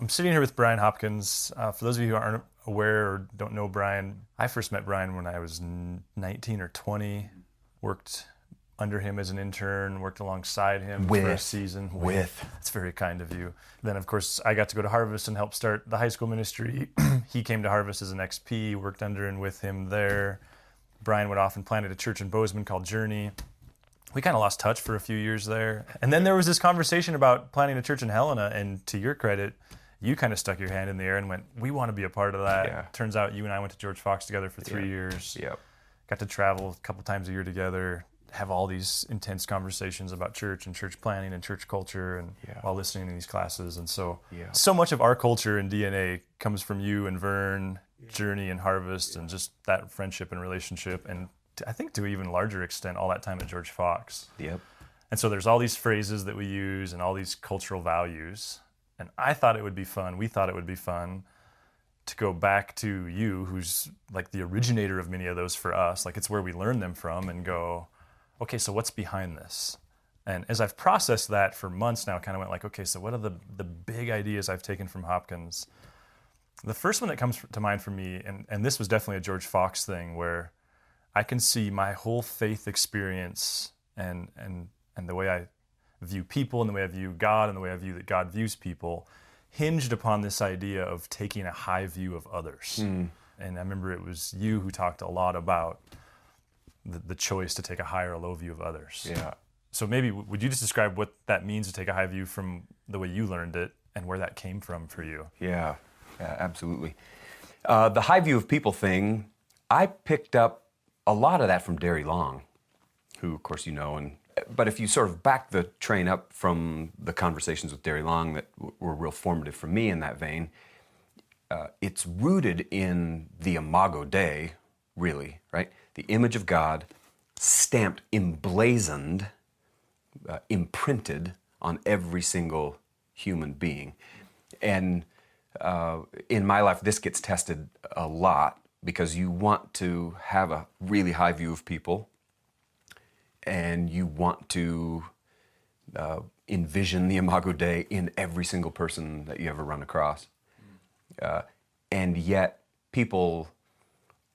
I'm sitting here with Brian Hopkins. For those of you who aren't aware or don't know Brian, I first met Brian when I was 19 or 20, worked under him as an intern, worked alongside him for a season. That's very kind of you. Then, of course, I got to go to Harvest and help start the high school ministry. He came to Harvest as an XP, worked under and with him there. Brian went off and planted a church in Bozeman called Journey. We kind of lost touch for a few years there. And then there was this conversation about planting a church in Helena, and to your credit, you kind of stuck your hand in the air and went, we want to be a part of that. Yeah. Turns out you and I went to George Fox together for 3 years. Yep. Got to travel a couple times a year together, have all these intense conversations about church and church planning and church culture and while listening to these classes. And so much of our culture and DNA comes from you and Vern, Journey and Harvest, and just that friendship and relationship. And I think to an even larger extent, all that time at George Fox. Yep. And so there's all these phrases that we use and all these cultural values. And I thought it would be fun, we thought it would be fun to go back to you, who's like the originator of many of those for us. Like it's where we learned them from, and go, okay, so what's behind this? And as I've processed that for months now, kind of went like, okay, so what are the big ideas I've taken from Hopkins? The first one that comes to mind for me, and this was definitely a George Fox thing, where I can see my whole faith experience and the way I view people and the way I view God and the way I view that God views people hinged upon this idea of taking a high view of others. And I remember it was you who talked a lot about the choice to take a high or a low view of others. Yeah. So maybe would you just describe what that means to take a high view from the way you learned it and where that came from for you? Yeah, absolutely. The high view of people thing, I picked up a lot of that from Derry Long, who of course you know, but if you sort of back the train up from the conversations with Derry Long that were real formative for me in that vein, it's rooted in the Imago Dei, really, right? The image of God, stamped, emblazoned, imprinted on every single human being. And in my life, this gets tested a lot because you want to have a really high view of people, and you want to envision the Imago Dei in every single person that you ever run across. And yet people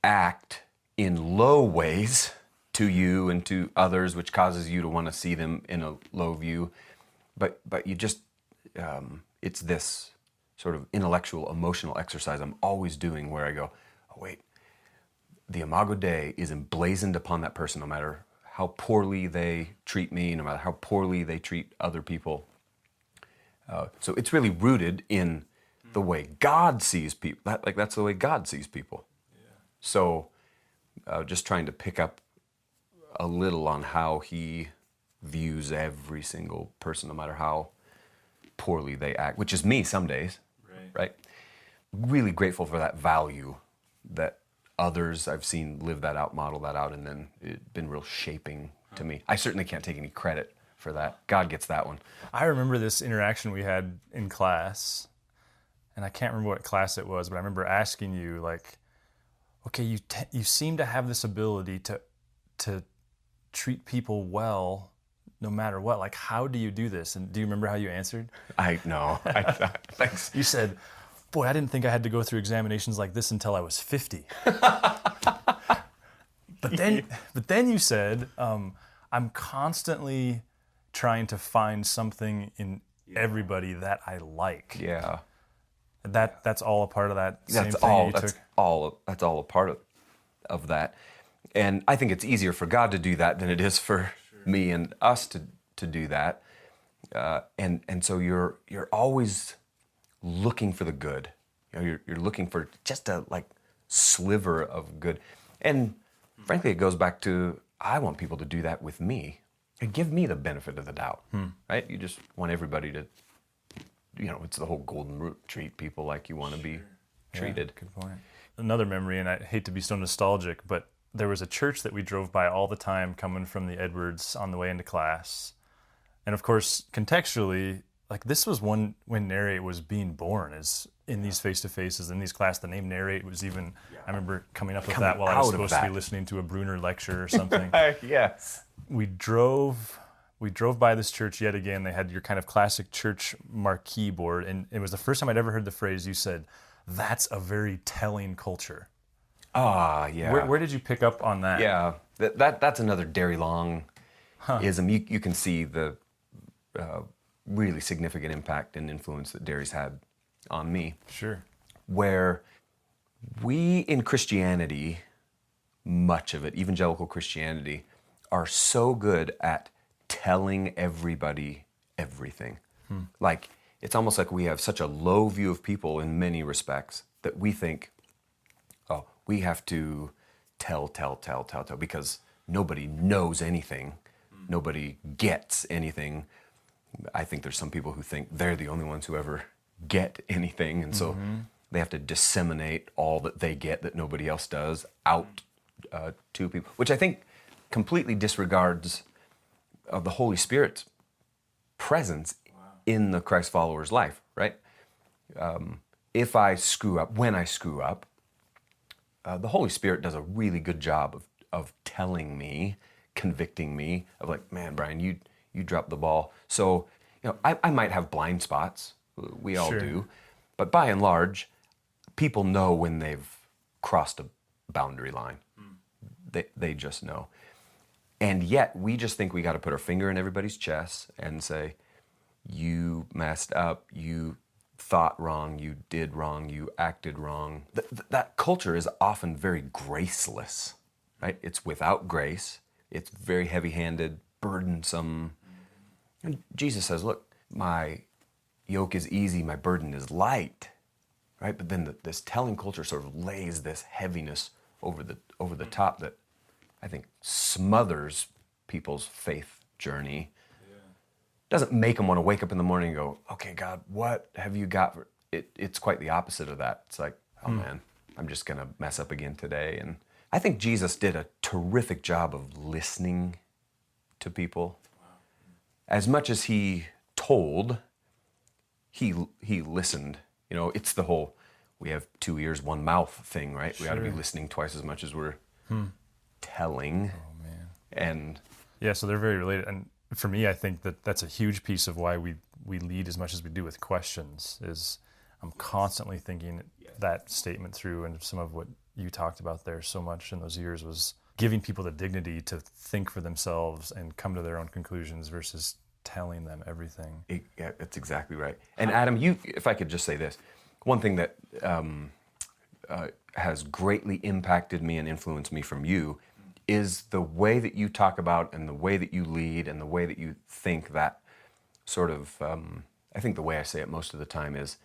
act in low ways to you and to others, which causes you to want to see them in a low view. But you just, it's this sort of intellectual, emotional exercise I'm always doing where I go, oh wait, the Imago Dei is emblazoned upon that person no matter how poorly they treat me, no matter how poorly they treat other people. So it's really rooted in the way God sees people. That's the way God sees people. Yeah. So just trying to pick up a little on how he views every single person, no matter how poorly they act, which is me some days, right? Really grateful for that value that others I've seen live that out, model that out, and then it's been real shaping to me. I certainly can't take any credit for that. God gets that one. I remember this interaction we had in class, and I can't remember what class it was, but I remember asking you, like, okay, you seem to have this ability to treat people well no matter what. Like, how do you do this? And do you remember how you answered? No. Thanks. You said, boy, I didn't think I had to go through examinations like this until I was 50. But then you said, I'm constantly trying to find something in everybody that I like. Yeah. That's all a part of that same thing you took? That's all a part of that. And I think it's easier for God to do that than it is for me and us to do that. And so you're always looking for the good. You know, you're looking for just a sliver of good. And frankly, it goes back to, I want people to do that with me and give me the benefit of the doubt, right? You just want everybody to, it's the whole golden rule, treat people like you want to be treated. Yeah, good point. Another memory, and I hate to be so nostalgic, but there was a church that we drove by all the time coming from the Edwards on the way into class. And of course, contextually, this was when Narrate was being born, is in these face-to-faces, in these classes. The name Narrate was even, I remember coming up with that while I was supposed to be listening to a Bruner lecture or something. Yes. We drove we drove by this church yet again. They had your kind of classic church marquee board, and it was the first time I'd ever heard the phrase. You said, "That's a very telling culture." Ah, yeah. Where did you pick up on that? Yeah, that's another Derry Long-ism. You can see the really significant impact and influence that Derry's had on me. Sure. Where we in Christianity, much of it, evangelical Christianity, are so good at telling everybody everything. Like, it's almost like we have such a low view of people in many respects that we think, oh, we have to tell, because nobody knows anything. Nobody gets anything. I think there's some people who think they're the only ones who ever get anything, and so they have to disseminate all that they get that nobody else does out to people, which I think completely disregards the Holy Spirit's presence in the Christ follower's life, right? If I screw up, when I screw up, the Holy Spirit does a really good job of telling me, convicting me of like, man, Brian, you dropped the ball. So, I might have blind spots. We all do. But by and large, people know when they've crossed a boundary line. They just know. And yet, we just think we got to put our finger in everybody's chest and say, you messed up, you thought wrong, you did wrong, you acted wrong. That culture is often very graceless, right? It's without grace. It's very heavy-handed, burdensome. And Jesus says, look, my yoke is easy, my burden is light, right? But then this telling culture sort of lays this heaviness over the top that I think smothers people's faith journey. Doesn't make them want to wake up in the morning and go, okay, God, what have you got for it? It's quite the opposite of that. It's like, oh man, I'm just going to mess up again today. And I think Jesus did a terrific job of listening to people. As much as he told, he listened. It's the whole, we have 2 ears, 1 mouth thing, right? We ought to be listening twice as much as we're telling. Oh man. And yeah, so they're very related. And for me, I think that's a huge piece of why we lead as much as we do with questions. Is I'm constantly thinking that statement through, and some of what you talked about there so much in those years was giving people the dignity to think for themselves and come to their own conclusions versus telling them everything. Yeah, that's exactly right. And Adam, if I could just say this, one thing that has greatly impacted me and influenced me from you is the way that you talk about and the way that you lead and the way that you think. That sort of, I think the way I say it most of the time is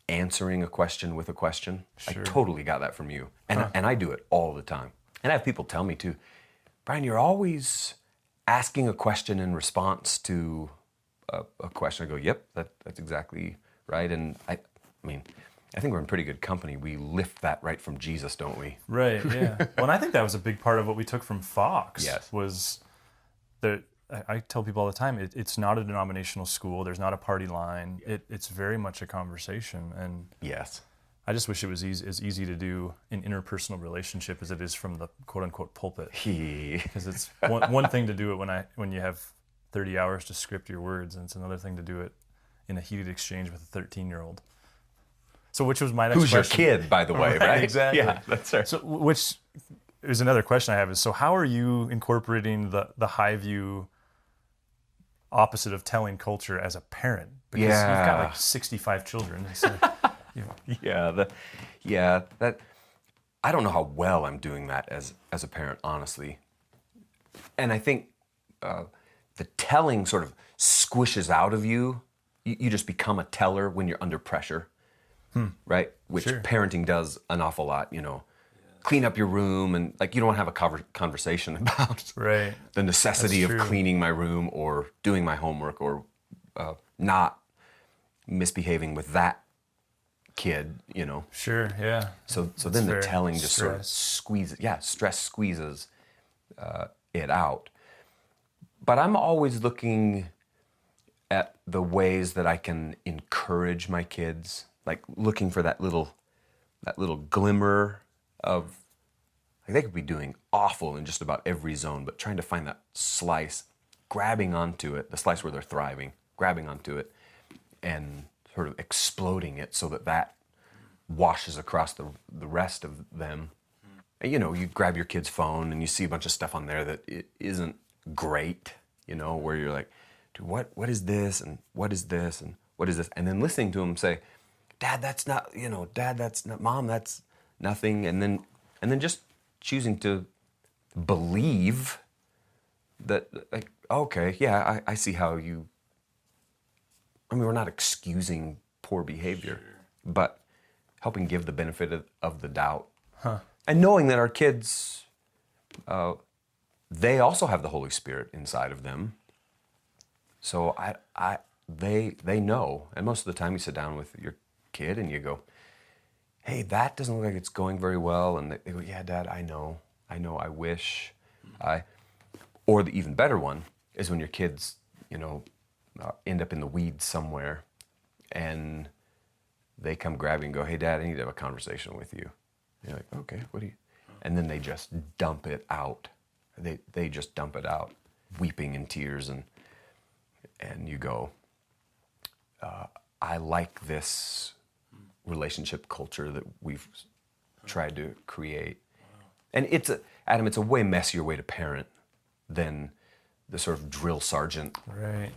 answering a question with a question. Sure. I totally got that from you. And I do it all the time. And I have people tell me too, Brian, you're always asking a question in response to a question. I go, yep, that's exactly right. And I mean, I think we're in pretty good company. We lift that right from Jesus, don't we? Right, yeah. Well, and I think that was a big part of what we took from Fox. Yes. Was that I tell people all the time, it's not a denominational school. There's not a party line. It's very much a conversation. And yes, I just wish it was as easy to do in interpersonal relationship as it is from the quote-unquote pulpit. Because it's one thing to do it when you have 30 hours to script your words, and it's another thing to do it in a heated exchange with a 13-year-old. So which was my next question. Who's your kid, by the way, right? Exactly. Yeah, that's right. So which is another question I have is, so how are you incorporating the high view opposite of telling culture as a parent? Because you've got like 65 children. So, that I don't know how well I'm doing that as a parent, honestly. And I think the telling sort of squishes out of you. You just become a teller when you're under pressure. Right? Which parenting does an awful lot, Clean up your room, and like you don't want to have a conversation about the necessity of cleaning my room or doing my homework or not misbehaving with that kid, Sure, yeah. So then the telling just sort of squeezes, stress squeezes it out. But I'm always looking at the ways that I can encourage my kids. Like looking for that little glimmer of, like they could be doing awful in just about every zone, but trying to find that slice grabbing onto it, the slice where they're thriving, grabbing onto it and sort of exploding it so that that washes across the rest of them. And, you know, you grab your kid's phone and you see a bunch of stuff on there that it isn't great, you know, where you're like, dude, what is this? And what is this? And what is this? And then listening to them say, Dad, that's not, you know, Dad, that's not, Mom, that's nothing. And then just choosing to believe that, like, okay, yeah, I see how you, I mean, we're not excusing poor behavior, but helping give the benefit of the doubt. And knowing that our kids, they also have the Holy Spirit inside of them. So they know. And most of the time you sit down with your kid and you go, hey, that doesn't look like it's going very well. And they go, yeah, Dad, I know, I wish. Or the even better one is when your kids, you know, end up in the weeds somewhere and they come grab you and go, hey, Dad, I need to have a conversation with you. You're like, okay, what do you? And then they just dump it out. They just dump it out, weeping in tears, and you go, I like this relationship culture that we've tried to create. And it's a way messier way to parent than the sort of drill sergeant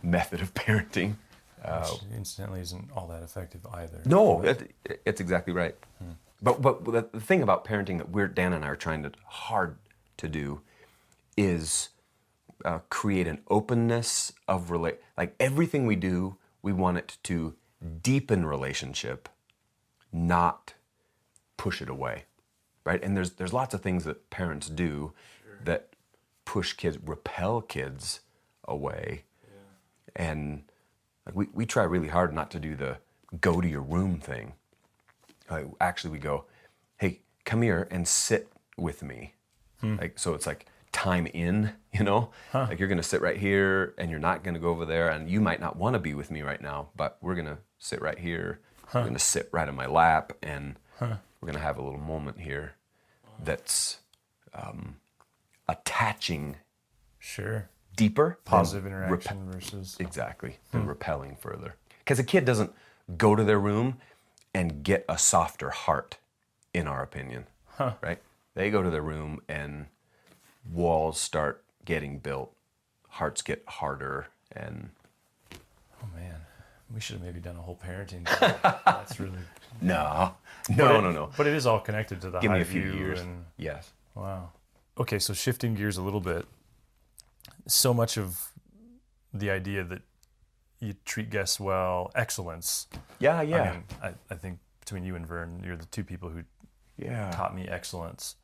method of parenting. Which incidentally isn't all that effective either. No, it's exactly right. But the thing about parenting that Dan and I are trying hard to do is create an openness of like everything we do, we want it to deepen relationship, not push it away, right? And there's lots of things that parents do that push kids, repel kids away, and like we try really hard not to do the go to your room thing. Actually, we go, hey, come here and sit with me. Like, so it's like time in, you know? Like you're gonna sit right here and you're not gonna go over there, and you might not wanna be with me right now, but we're gonna sit right here. We're gonna sit right on my lap, and we're gonna have a little moment here that's attaching deeper. Positive interaction versus... Exactly, than repelling further. Because a kid doesn't go to their room and get a softer heart, in our opinion, right? They go to their room and walls start getting built, hearts get harder, and... Oh man, we should have maybe done a whole parenting thing. That's really... No. But it is all connected to the Give high me a few view years. and... Yes. Wow. Okay, so shifting gears a little bit, so much of the idea that you treat guests well, excellence. Yeah. I mean, I think between you and Vern, you're the two people who taught me excellence.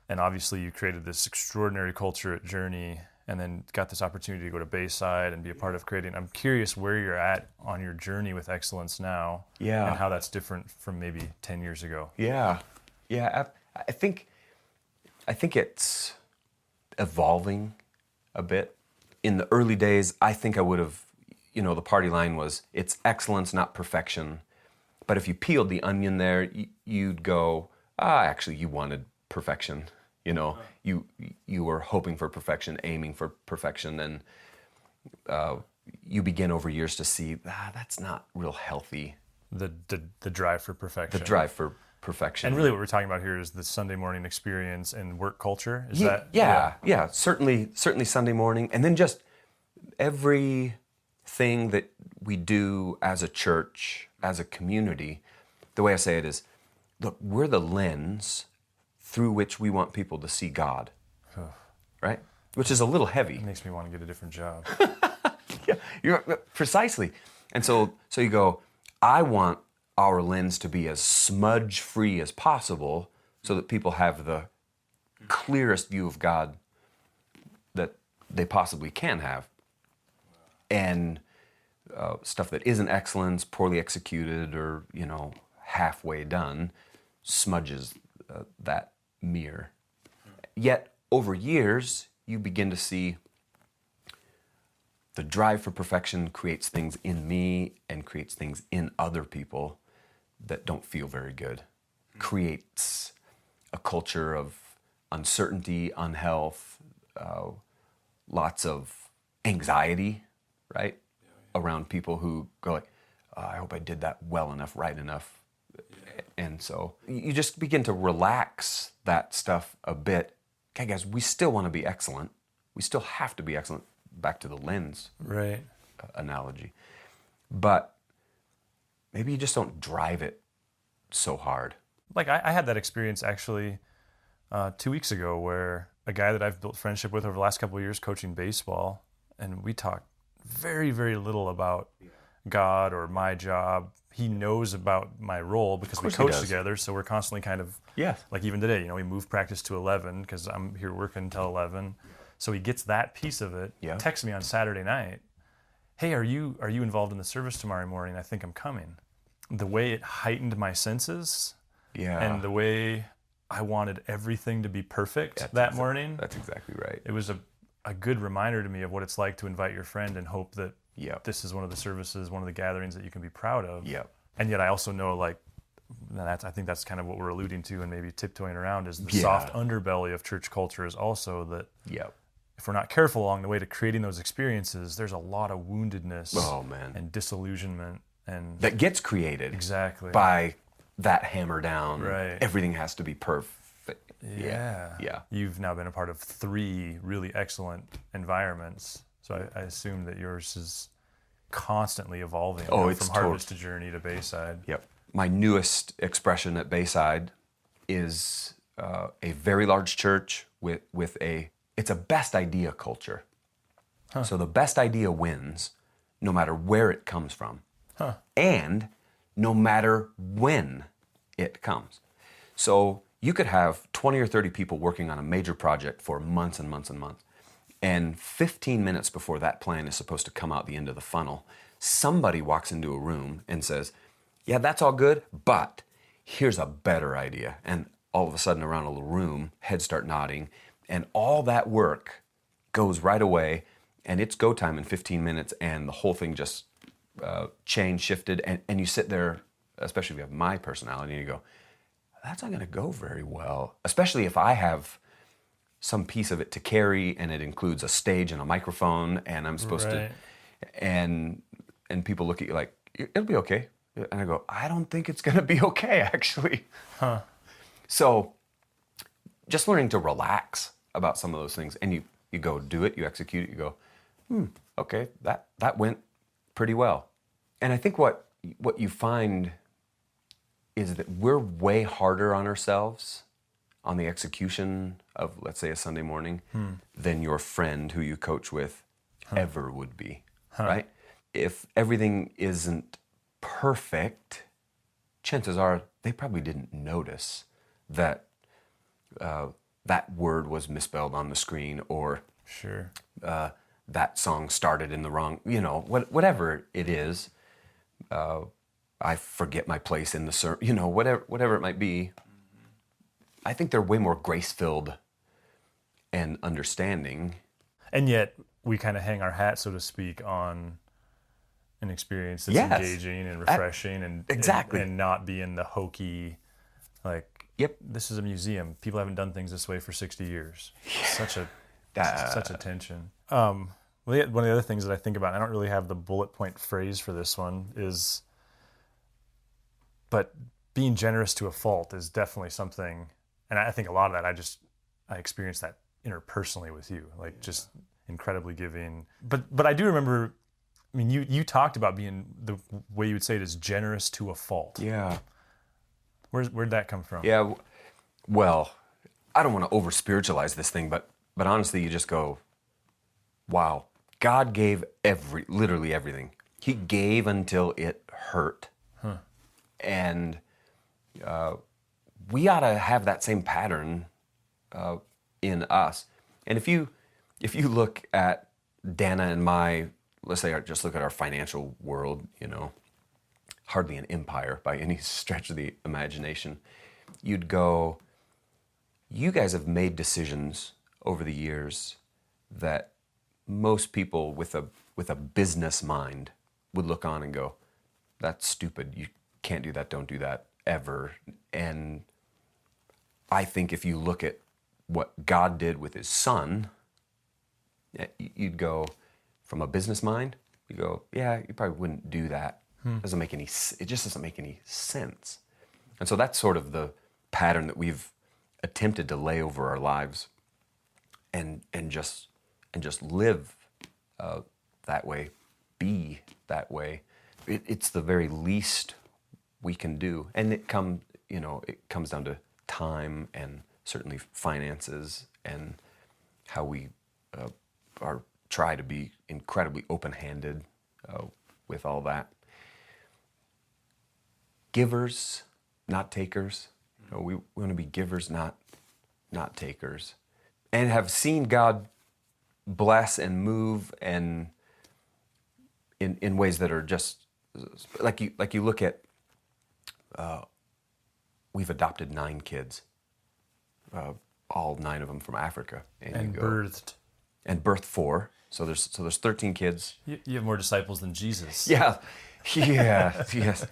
And obviously you created this extraordinary culture at Journey and then got this opportunity to go to Bayside and be a part of creating. I'm curious where you're at on your journey with excellence now and how that's different from maybe 10 years ago. Yeah. I think it's evolving a bit. In the early days, I think I would have, the party line was, it's excellence, not perfection. But if you peeled the onion there, you'd go, actually, you wanted perfection. You were hoping for perfection, aiming for perfection, and you begin over years to see, that's not real healthy. The drive for perfection. The drive for perfection. And really what we're talking about here is the Sunday morning experience and work culture. Is that? Yeah, certainly Sunday morning. And then just everything that we do as a church, as a community, the way I say it is, look, we're the lens through which we want people to see God, right? Which is a little heavy. It makes me want to get a different job. Yeah, precisely. And so you go, I want our lens to be as smudge-free as possible so that people have the clearest view of God that they possibly can have. And stuff that isn't excellence, poorly executed, or, halfway done, smudges that mirror. Yet, over years, you begin to see the drive for perfection creates things in me and creates things in other people that don't feel very good. Creates a culture of uncertainty, unhealth, lots of anxiety, right? Around people who go like, I hope I did that well enough, right enough. And so you just begin to relax that stuff a bit. Okay, guys, we still want to be excellent. We still have to be excellent. Back to the lens analogy. But maybe you just don't drive it so hard. Like I had that experience actually 2 weeks ago where a guy that I've built friendship with over the last couple of years coaching baseball, and we talked very, very little about God or my job. He knows about my role because we coach together, so we're constantly kind of, like even today, we move practice to 11 because I'm here working until 11. So he gets that piece of it, texts me on Saturday night, hey, are you involved in the service tomorrow morning? I think I'm coming. The way it heightened my senses and the way I wanted everything to be perfect that morning. That's exactly right. It was a good reminder to me of what it's like to invite your friend and hope that this is one of the services, one of the gatherings that you can be proud of. And yet I also know, like, I think that's kind of what we're alluding to and maybe tiptoeing around is the soft underbelly of church culture is also that if we're not careful along the way to creating those experiences, there's a lot of woundedness and disillusionment. And that gets created by that hammer down. Right. Everything has to be perfect. Yeah. You've now been a part of 3 really excellent environments. So I assume that yours is constantly evolving it's from Harvest to Journey to Bayside. My newest expression at Bayside is a very large church with it's a best idea culture. So the best idea wins no matter where it comes from. And no matter when it comes. So you could have 20 or 30 people working on a major project for months and months and months. And 15 minutes before that plan is supposed to come out the end of the funnel, somebody walks into a room and says, yeah, that's all good, but here's a better idea. And all of a sudden around a little room, heads start nodding, and all that work goes right away, and it's go time in 15 minutes, and the whole thing just shifted, and you sit there, especially if you have my personality, and you go, that's not going to go very well, especially if I have some piece of it to carry, and it includes a stage and a microphone, and I'm supposed to, and people look at you like, it'll be okay. And I go, I don't think it's going to be okay, actually. So just learning to relax about some of those things, and you go do it, you execute it, you go, okay, that went pretty well. And I think what you find is that we're way harder on ourselves on the execution of, let's say, a Sunday morning than your friend who you coach with ever would be, right? If everything isn't perfect, chances are they probably didn't notice that that word was misspelled on the screen, or that song started in the wrong, whatever it is. I forget my place in the sermon, whatever it might be. I think they're way more grace-filled and understanding. And yet we kind of hang our hat, so to speak, on an experience that's engaging and refreshing and not being the hokey, like, this is a museum. People haven't done things this way for 60 years. Such a tension. One of the other things that I think about, and I don't really have the bullet point phrase for this one, but being generous to a fault is definitely something, and I think a lot of that I experienced that interpersonally with you, like just incredibly giving. But I do remember, I mean, you talked about being, the way you would say it is, generous to a fault. Yeah. Where'd that come from? Yeah, well, I don't want to over-spiritualize this thing, but honestly, you just go, wow, God gave literally everything. He gave until it hurt. And we ought to have that same pattern in us. And if you look at Dana and my, let's say, just look at our financial world, hardly an empire by any stretch of the imagination, you'd go, you guys have made decisions over the years that most people with a business mind would look on and go, that's stupid. You can't do that. Don't do that ever. And I think if you look at what God did with his son, you'd go, from a business mind, you go, yeah, you probably wouldn't do that. It just doesn't make any sense. And so that's sort of the pattern that we've attempted to lay over our lives, and just live that way, be that way. It's the very least we can do, and it comes down to time and certainly finances and how we try to be incredibly open-handed with all that. Givers, not takers. We want to be givers, not takers, and have seen God bless and move and in ways that are just like you look at. We've adopted 9 kids, all 9 of them from Africa, and birthed 4. So there's 13 kids. You have more disciples than Jesus. Yeah, yes.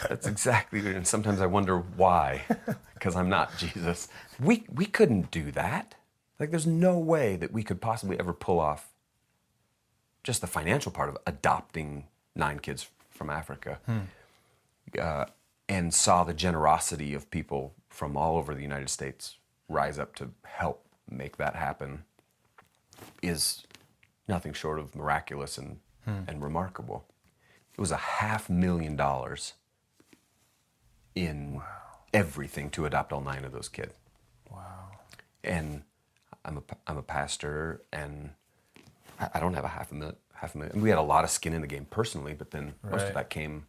That's exactly it. And sometimes I wonder why, because I'm not Jesus. We couldn't do that. Like, there's no way that we could possibly ever pull off just the financial part of adopting 9 kids from Africa. And saw the generosity of people from all over the United States rise up to help make that happen is nothing short of miraculous and remarkable. It was $500,000 in everything to adopt all 9 of those kids. Wow. And I'm a pastor, and I don't have $500,000. We had a lot of skin in the game personally, but then most of that came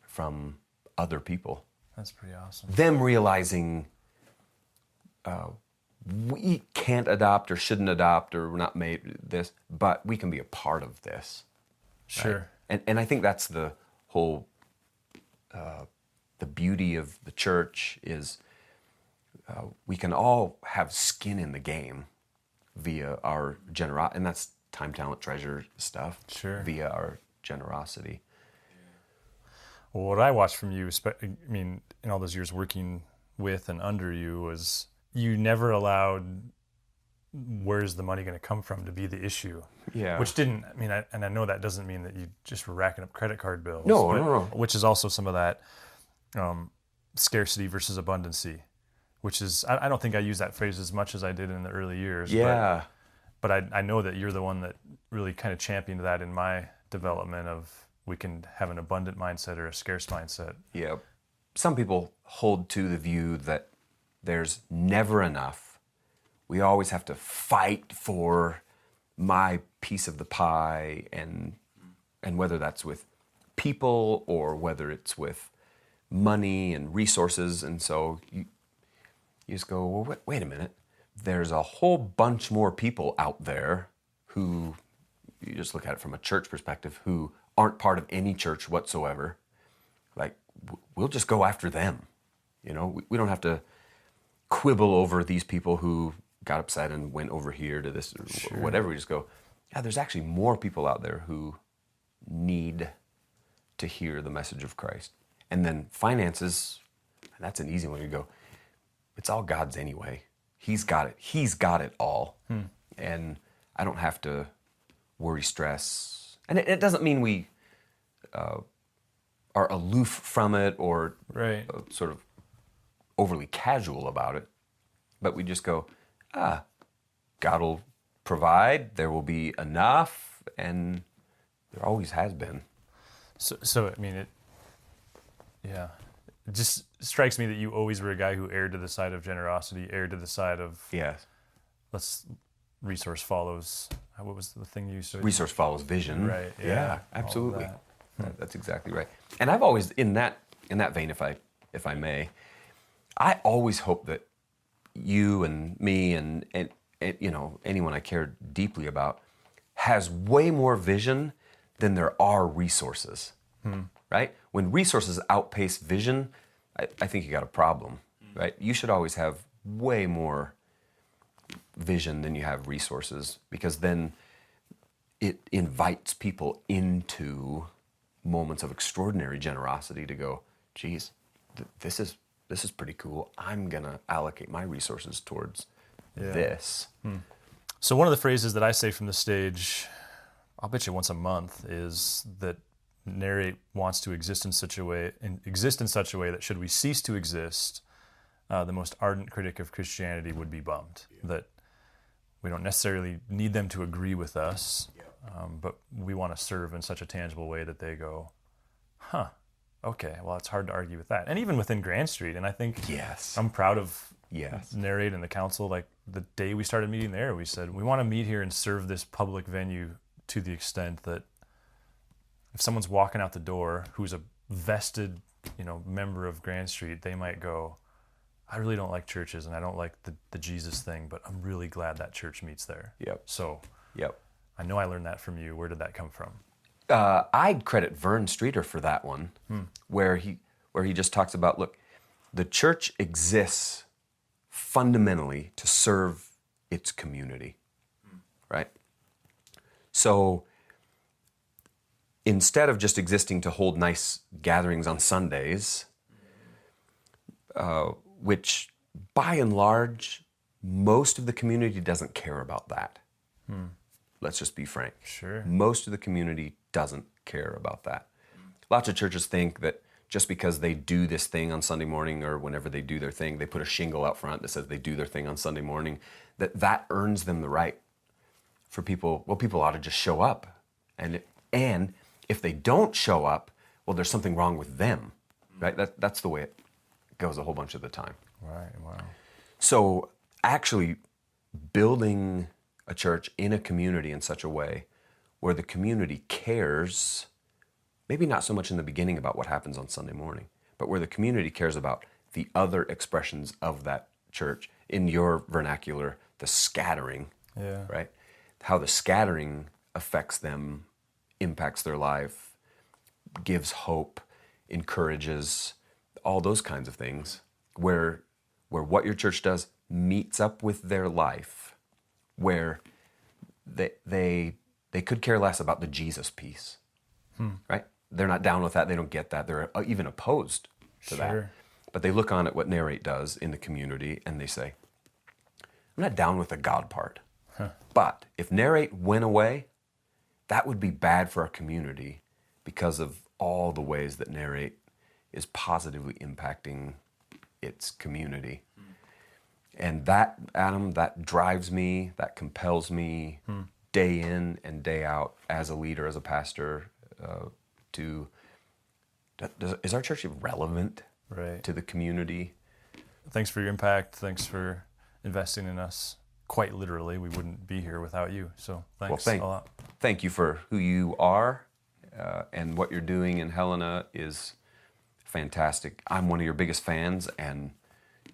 from other people. That's pretty awesome. Them realizing we can't adopt or shouldn't adopt or we're not made this, but we can be a part of this. Sure. Right? And I think that's the whole, the beauty of the church is we can all have skin in the game via our generosity, and that's time, talent, treasure stuff. Sure. Via our generosity. Well, what I watched from you, in all those years working with and under you, was you never allowed where's the money going to come from to be the issue. Yeah. Which didn't, and I know that doesn't mean that you just were racking up credit card bills. No. Which is also some of that scarcity versus abundancy, which is, I don't think I use that phrase as much as I did in the early years. Yeah. But I know that you're the one that really kind of championed that in my development of we can have an abundant mindset or a scarce mindset. Yeah. Some people hold to the view that there's never enough. We always have to fight for my piece of the pie, and whether that's with people or whether it's with money and resources. And so you just go, well, wait a minute. There's a whole bunch more people out there who, you just look at it from a church perspective, who aren't part of any church whatsoever. Like, we'll just go after them. We don't have to quibble over these people who got upset and went over here to this or whatever. We just go, yeah, there's actually more people out there who need to hear the message of Christ. And then finances, that's an easy one. You go, it's all God's anyway. He's got it. He's got it all. And I don't have to worry, stress. And it doesn't mean we are aloof from it or sort of overly casual about it. But we just go, God will provide. There will be enough. And there always has been. So it just strikes me that you always were a guy who erred to the side of generosity, erred to the side of resource follows. What was the thing you said? Resource follows vision. Right. Yeah, absolutely. That's exactly right. And I've always, in that vein, if I may, I always hope that you and me and anyone I care deeply about has way more vision than there are resources. Right? When resources outpace vision, I think you got a problem, right? You should always have way more vision than you have resources, because then it invites people into moments of extraordinary generosity to go, geez, this is pretty cool. I'm gonna allocate my resources towards this. So one of the phrases that I say from the stage I'll bet you once a month, is that Narrate wants to exist in such a way that should we cease to exist, the most ardent critic of Christianity would be bummed. That we don't necessarily need them to agree with us, but we want to serve in such a tangible way that they go, huh, okay, well, it's hard to argue with that. And even within Grand Street, and I think I'm proud of Narrate and the council. Like the day we started meeting there, we said, we want to meet here and serve this public venue to the extent that if someone's walking out the door who's a vested, member of Grand Street, they might go, I really don't like churches and I don't like the Jesus thing, but I'm really glad that church meets there. So I know I learned that from you. Where did that come from? I'd credit Vern Streeter for that one, where he just talks about, look, the church exists fundamentally to serve its community, right? So instead of just existing to hold nice gatherings on Sundays, which by and large, most of the community doesn't care about that. Let's just be frank. Sure. Most of the community doesn't care about that. Lots of churches think that just because they do this thing on Sunday morning or whenever they do their thing, they put a shingle out front that says they do their thing on Sunday morning, that earns them the right for people. Well, people ought to just show up. And if they don't show up, well, there's something wrong with them, right? That's the way it goes a whole bunch of the time. Right, wow. So actually building a church in a community in such a way where the community cares, maybe not so much in the beginning about what happens on Sunday morning, but where the community cares about the other expressions of that church, in your vernacular, the scattering, right? How the scattering affects them, impacts their life, gives hope, encourages, all those kinds of things, where what your church does meets up with their life, where they could care less about the Jesus piece, right? They're not down with that. They don't get that. They're even opposed to that. But they look on at what Narrate does in the community and they say, I'm not down with the God part. But if Narrate went away, that would be bad for our community because of all the ways that Narrate is positively impacting its community. And that, Adam, that drives me, that compels me day in and day out as a leader, as a pastor, is our church relevant to the community? Thanks for your impact. Thanks for investing in us. Quite literally, we wouldn't be here without you. So thanks a lot. Thank you for who you are, and what you're doing in Helena is fantastic. I'm one of your biggest fans and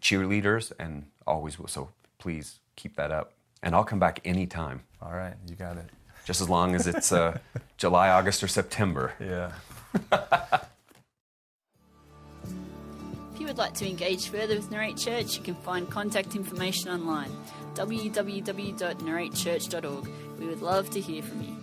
cheerleaders, and always will. So please keep that up. And I'll come back anytime. All right, you got it. Just as long as it's July, August, or September. Yeah. If you would like to engage further with Narrate Church, you can find contact information online, www.narratechurch.org. We would love to hear from you.